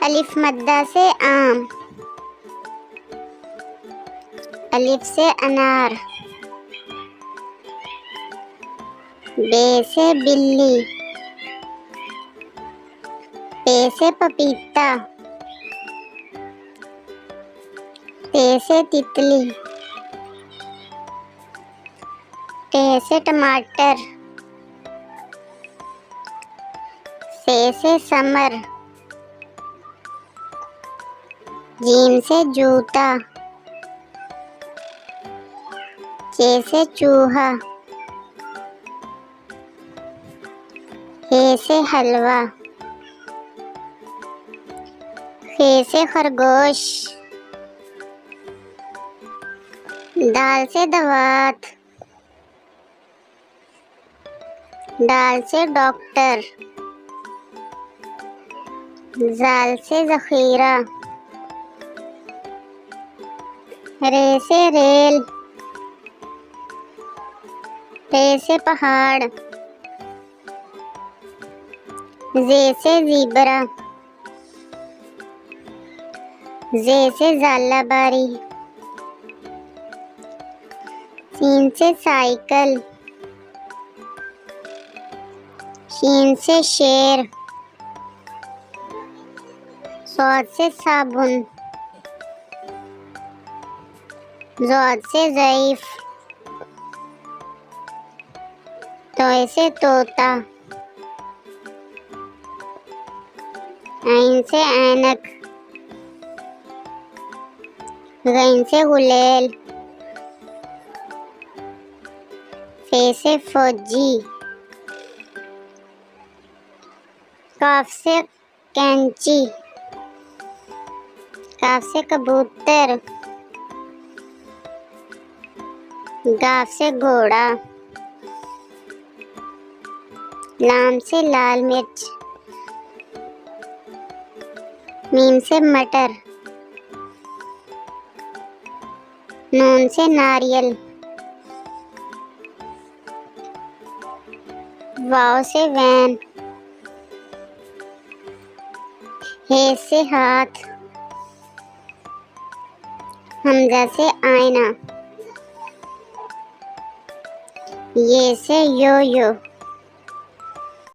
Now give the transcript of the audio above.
अलिफ मद्दा से आम, अलिफ से अनार, बे से बिल्ली, पे से पपीता, ते से तितली, टे से टमाटर, से समर, जीम से जूता, चे से चूहा, हे से हलवा, खे से खरगोश, दाल से दवात, दाल से डॉक्टर, जाल से जखीरा, रे से रेल, रे से पहाड़, जे से ज़ीब्रा, जे से ज़ालाबारी, सीन से साइकिल, शीन से शेर, सौद से साबुन, ज़ौद से ज़ईफ, तोय से तोता, ऐन से ऐनक, गैन से गुलेल, फे से फौजी, काफ से कैंची, काफ से कबूतर, गाफ से घोड़ा, लाम से लाल मिर्च, मीम से मटर, नून से नारियल, वाव से वैन, हे से हाथ, हमजा से आईना, ये से यो यो।